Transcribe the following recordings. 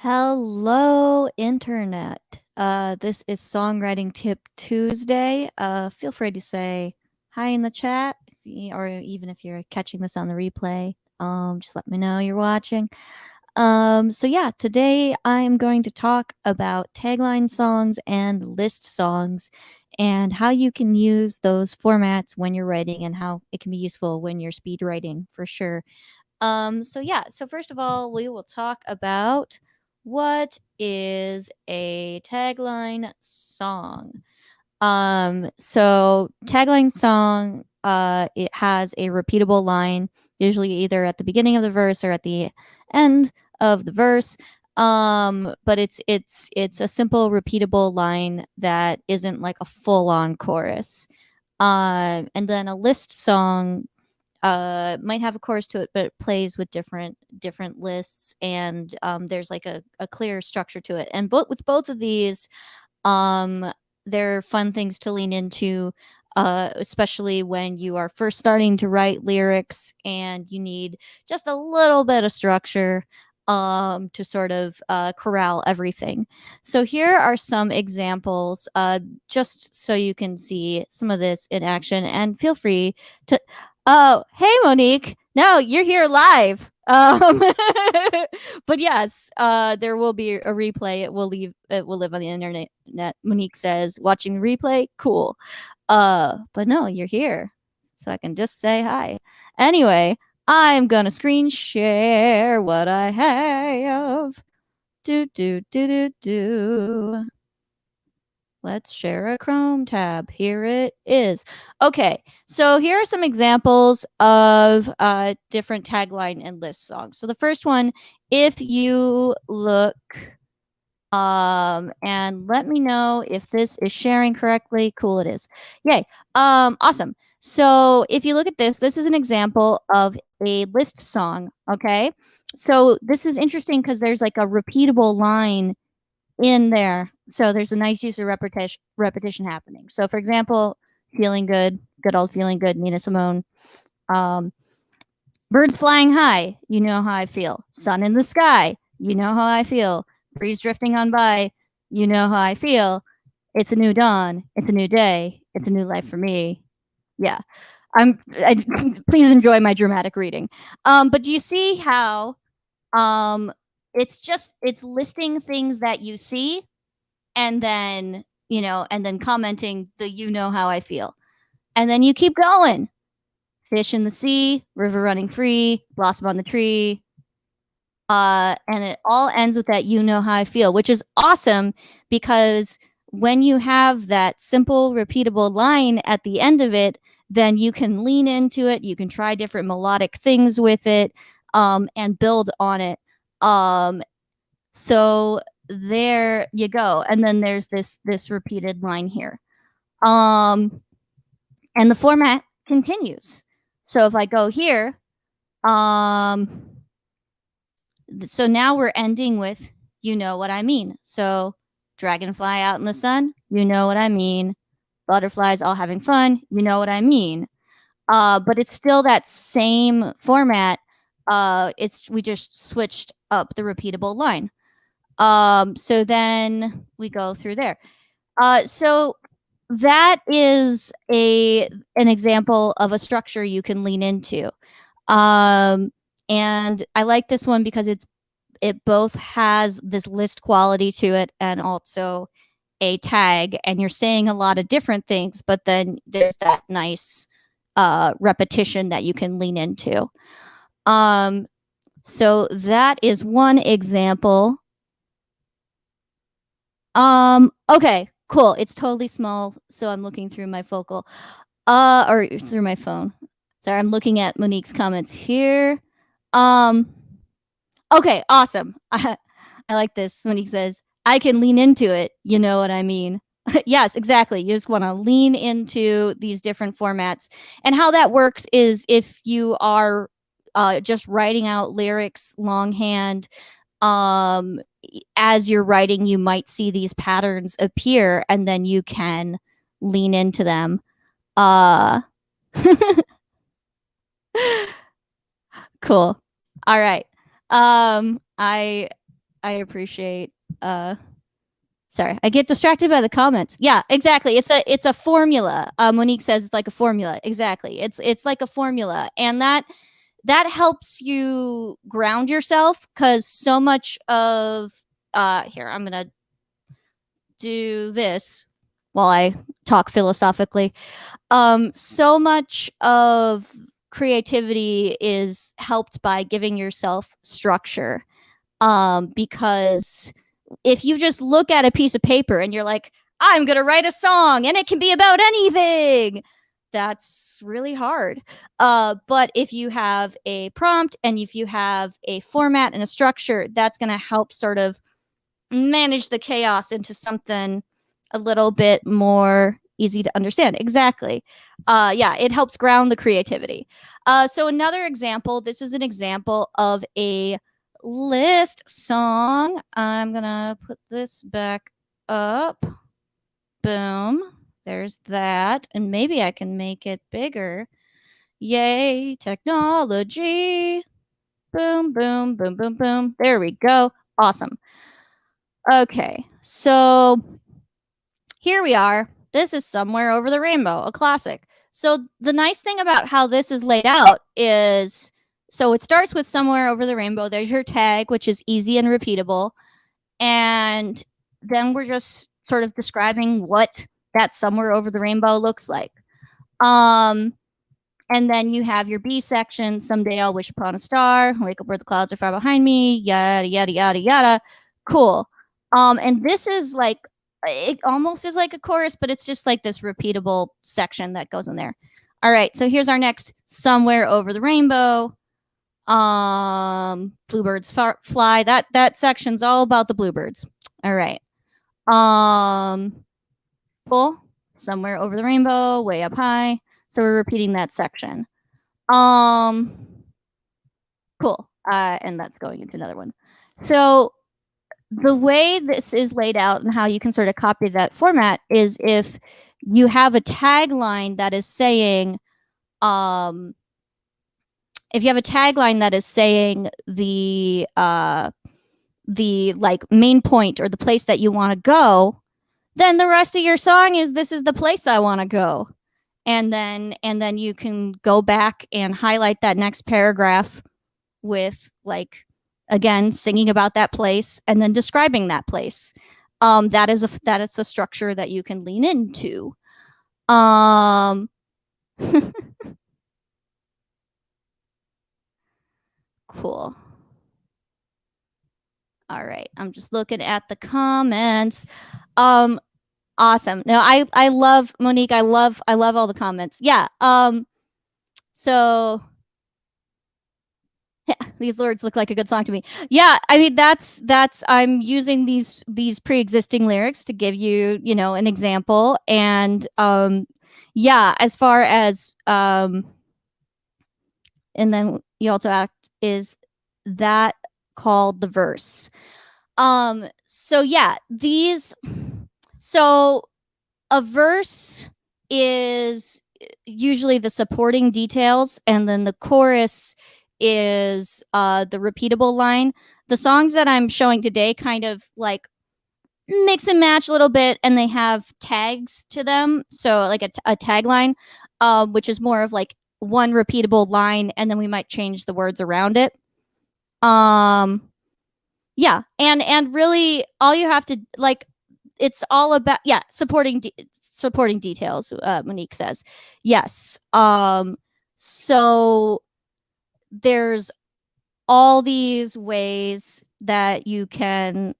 Hello, Internet. This is Songwriting Tip Tuesday. Feel free to say hi in the chat, or even if you're catching this on the replay. Just let me know you're watching. So today I'm going to talk about tagline songs and list songs and how you can use those formats when you're writing and how it can be useful when you're speed writing for sure. So first of all, we will talk about what is a tagline song. So tagline song, it has a repeatable line, usually either at the beginning of the verse or at the end of the verse. But it's a simple repeatable line that isn't like a full on chorus. And then a list song might have a chorus to it, but it plays with different lists, and there's like a clear structure to it. And with both of these, um, they're fun things to lean into, especially when you are first starting to write lyrics and you need just a little bit of structure to sort of corral everything. So here are some examples, just so you can see some of this in action. And feel free to. Oh, hey, Monique. No, you're here live. But yes, there will be a replay. It will live on the internet. Monique says, watching the replay, cool. But no, you're here. So I can just say hi. Anyway, I'm gonna screen share what I have. Do. Let's share a Chrome tab. Here it is. Okay, so here are some examples of different tagline and list songs. So the first one, if you look, and let me know if this is sharing correctly. Cool, it is. Yay. Awesome. So if you look at this, this is an example of a list song. Okay, so this is interesting because there's like a repeatable line in there. So there's a nice use of repetition happening. So for example, feeling good, good old feeling good, Nina Simone. Um, Birds flying high, you know how I feel. Sun in the sky, you know how I feel. Breeze drifting on by, you know how I feel. It's a new dawn, it's a new day, it's a new life for me. Yeah. Please enjoy my dramatic reading. But do you see how it's listing things that you see, and then commenting the you know how I feel. And then you keep going. Fish in the sea, river running free, blossom on the tree. And it all ends with that you know how I feel, which is awesome because when you have that simple, repeatable line at the end of it, then you can lean into it. You can try different melodic things with it, and build on it. So there you go. And then there's this repeated line here. And the format continues. So if I go here, so now we're ending with you know what I mean. So dragonfly out in the sun, you know what I mean. Butterflies all having fun, you know what I mean. But it's still that same format. We just switched up the repeatable line. So then we go through there. So that is an example of a structure you can lean into. And I like this one because it both has this list quality to it and also a tag, and you're saying a lot of different things, but then there's that nice repetition that you can lean into. So that is one example. Okay, cool. It's totally small, so I'm looking through my focal, or through my phone. Sorry, I'm looking at Monique's comments here. Okay, awesome. I like this. Monique says, I can lean into it. You know what I mean? Yes, exactly. You just want to lean into these different formats. And how that works is if you are just writing out lyrics longhand, as you're writing, you might see these patterns appear, and then you can lean into them. Cool. All right. I appreciate sorry, I get distracted by the comments. Yeah, exactly. It's a formula. Monique says it's like a formula. Exactly. It's like a formula, and that helps you ground yourself because so much of here I'm gonna do this while I talk philosophically. So much of creativity is helped by giving yourself structure. Because if you just look at a piece of paper and you're like, I'm going to write a song and it can be about anything, that's really hard. But if you have a prompt and if you have a format and a structure, that's going to help sort of manage the chaos into something a little bit more easy to understand. Exactly. Yeah, it helps ground the creativity. So another example, this is an example of a list song. I'm gonna put this back up. Boom. There's that. And maybe I can make it bigger. Yay, technology. Boom, boom, boom, boom, boom. There we go. Awesome. Okay, so here we are. This is Somewhere Over the Rainbow, a classic. So the nice thing about how this is laid out is, so it starts with Somewhere Over the Rainbow. There's your tag, which is easy and repeatable. And then we're just sort of describing what that Somewhere Over the Rainbow looks like. And then you have your B section. Someday I'll wish upon a star. Wake up where the clouds are far behind me. Yada yada yada yada. Cool. And this is like, it almost is like a chorus, but it's just like this repeatable section that goes in there. All right. So here's our next Somewhere Over the Rainbow. Bluebirds fly. That section's all about the bluebirds. All right. Cool. Somewhere Over the Rainbow, way up high. So we're repeating that section. Cool. And that's going into another one. So the way this is laid out and how you can sort of copy that format is if you have a tagline that is saying, if you have a tagline that is saying the like main point or the place that you want to go, then the rest of your song is, this is the place I want to go. And then you can go back and highlight that next paragraph with, like, again, singing about that place and then describing that place. That is a structure that you can lean into. Cool. All right, I'm just looking at the comments. Awesome. No, I love, Monique. I love all the comments. Yeah. So yeah, these lyrics look like a good song to me. Yeah, I mean that's I'm using these pre-existing lyrics to give you, an example. And yeah, as far as and then you also act, is that called the verse? So yeah, so a verse is usually the supporting details, and then the chorus is the repeatable line. The songs that I'm showing today kind of like mix and match a little bit, and they have tags to them. So like a tagline, which is more of like one repeatable line, and then we might change the words around it. Yeah, and really all you have to, like, it's all about, yeah, supporting details. Monique says yes. So there's all these ways that you can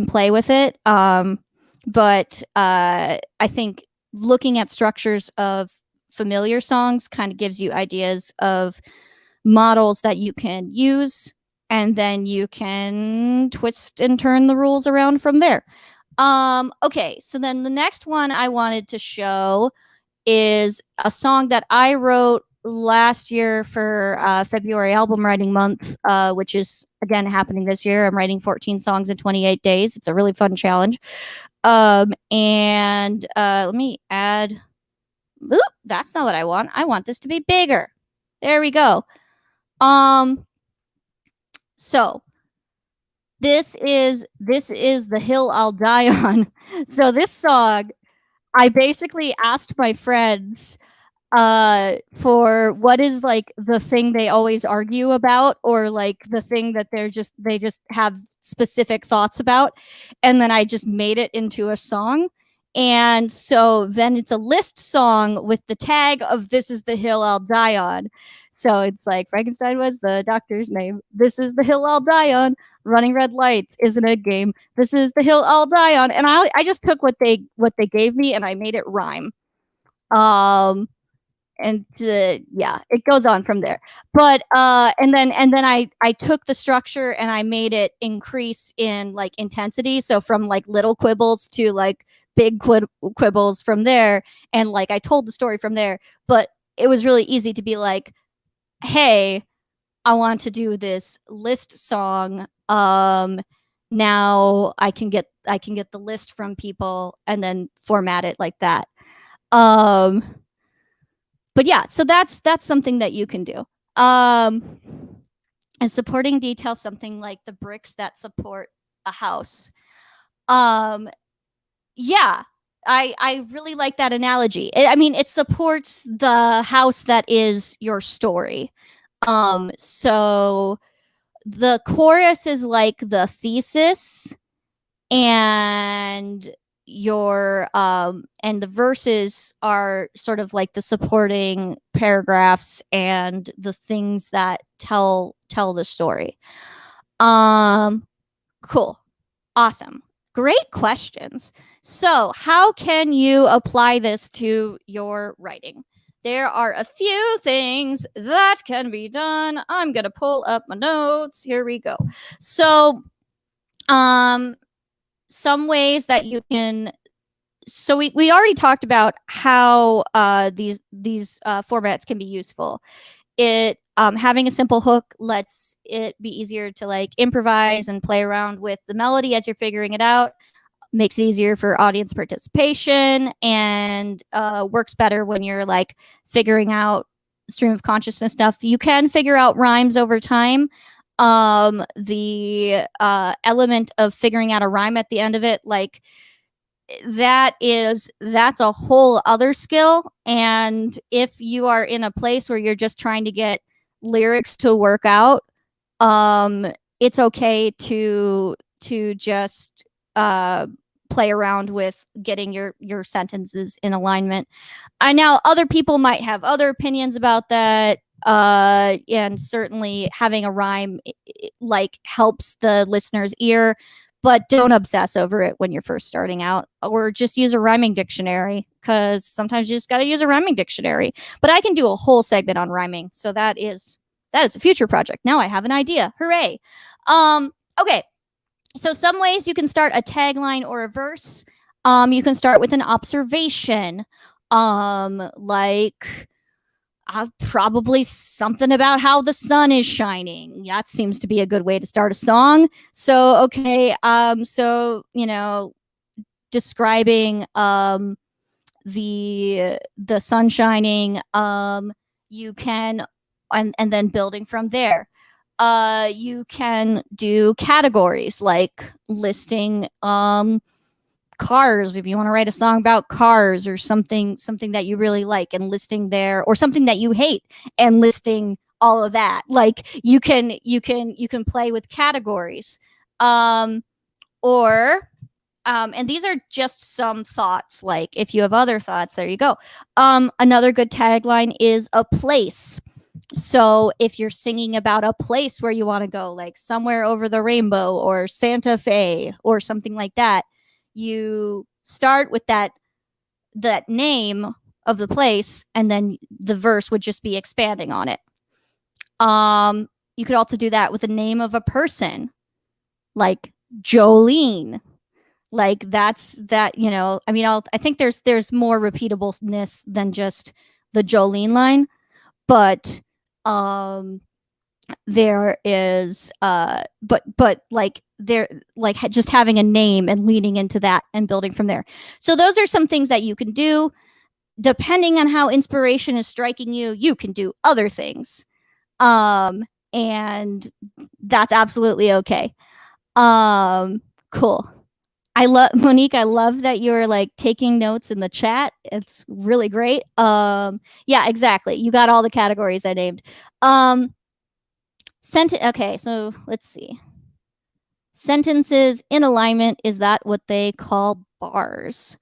play with it. But I think looking at structures of familiar songs kind of gives you ideas of models that you can use, and then you can twist and turn the rules around from there. Okay, so then the next one I wanted to show is a song that I wrote last year for February album writing month, which is again happening this year. I'm writing 14 songs in 28 days. It's a really fun challenge. And let me add. Oop, that's not what I want. I want this to be bigger. There we go. So this is the hill I'll die on. So this song, I basically asked my friends for what is like the thing they always argue about, or like the thing that they just have specific thoughts about, and then I just made it into a song. And so then it's a list song with the tag of "This is the hill I'll die on." So it's like Frankenstein was the doctor's name. This is the hill I'll die on. Running red lights isn't a game. This is the hill I'll die on. And I just took what they gave me and I made it rhyme. Um, and yeah, it goes on from there. But and then I took the structure and I made it increase in like intensity, so from like little quibbles to like big quibbles from there, and like I told the story from there. But it was really easy to be like, hey, I want to do this list song. Now I can get the list from people and then format it like that. um but yeah, so that's something that you can do. um and supporting detail, something like the bricks that support a house. um yeah, I really like that analogy. I mean, it supports the house that is your story. So the chorus is like the thesis, and the verses are sort of like the supporting paragraphs and the things that tell the story. um cool. Awesome. Great questions. So how can you apply this to your writing? There are a few things that can be done. I'm going to pull up my notes. Here we go. So um some ways that you can, so we already talked about how these formats can be useful. It having a simple hook lets it be easier to like improvise and play around with the melody as you're figuring it out. Makes it easier for audience participation, and works better when you're like figuring out stream of consciousness stuff. You can figure out rhymes over time. The element of figuring out a rhyme at the end of it, like that's a whole other skill. And if you are in a place where you're just trying to get lyrics to work out, um it's okay to just play around with getting your sentences in alignment. I Now other people might have other opinions about that. And certainly having a rhyme like helps the listener's ear, but don't obsess over it when you're first starting out, or just use a rhyming dictionary, because sometimes you just got to use a rhyming dictionary. But I can do a whole segment on rhyming, so that is a future project. Now I have an idea. Hooray. Okay, so some ways you can start a tagline or a verse. You can start with an observation, like probably something about how the sun is shining. That seems to be a good way to start a song. So okay, describing the sun shining. You can, and then building from there. You can do categories like listing cars, if you want to write a song about cars, or something that you really like and listing there, or something that you hate and listing all of that. Like you can play with categories. Or and these are just some thoughts. Like if you have other thoughts, there you go. Another good tagline is a place. So if you're singing about a place where you want to go, like somewhere over the rainbow or Santa Fe or something like that, you start with that name of the place, and then the verse would just be expanding on it. You could also do that with the name of a person, like Jolene. Like I mean, I think there's more repeatableness than just the Jolene line, but there is but like there like just having a name and leaning into that and building from there. So those are some things that you can do. Depending on how inspiration is striking you, you can do other things. And that's absolutely okay. Cool. I love Monique. I love that you're like taking notes in the chat. It's really great. Yeah, exactly. You got all the categories I named. Okay, so let's see. Sentences in alignment, is that what they call bars?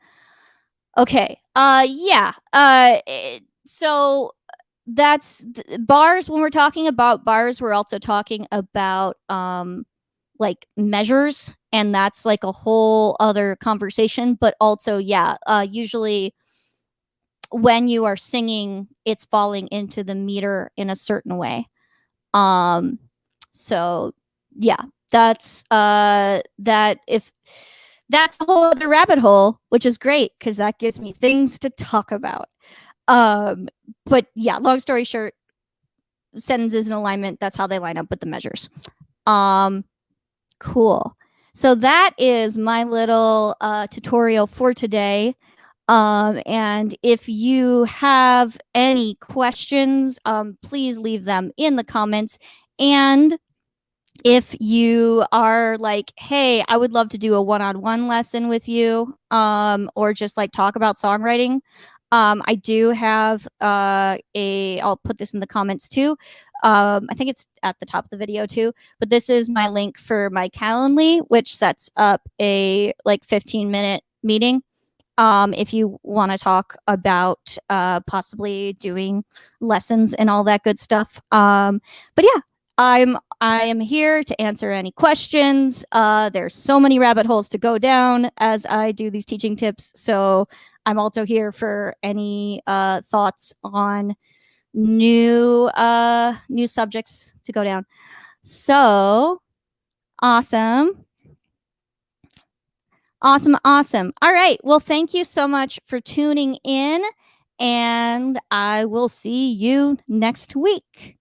Okay. Yeah. So that's bars. When we're talking about bars, we're also talking about like measures, and that's like a whole other conversation. But also, yeah, usually when you are singing, it's falling into the meter in a certain way. So yeah, that's that if that's a whole other rabbit hole, which is great because that gives me things to talk about. But yeah, long story short, sentences in alignment, that's how they line up with the measures. Cool. So that is my little tutorial for today. And if you have any questions, please leave them in the comments. And if you are like, hey, I would love to do a one-on-one lesson with you, or just like talk about songwriting, I do have I'll put this in the comments too. I think it's at the top of the video too, but this is my link for my Calendly, which sets up a like 15-minute meeting. If you want to talk about possibly doing lessons and all that good stuff. But yeah, I am here to answer any questions. There's so many rabbit holes to go down as I do these teaching tips. So I'm also here for any thoughts on new subjects to go down. So awesome. Awesome. All right. Well, thank you so much for tuning in, and I will see you next week.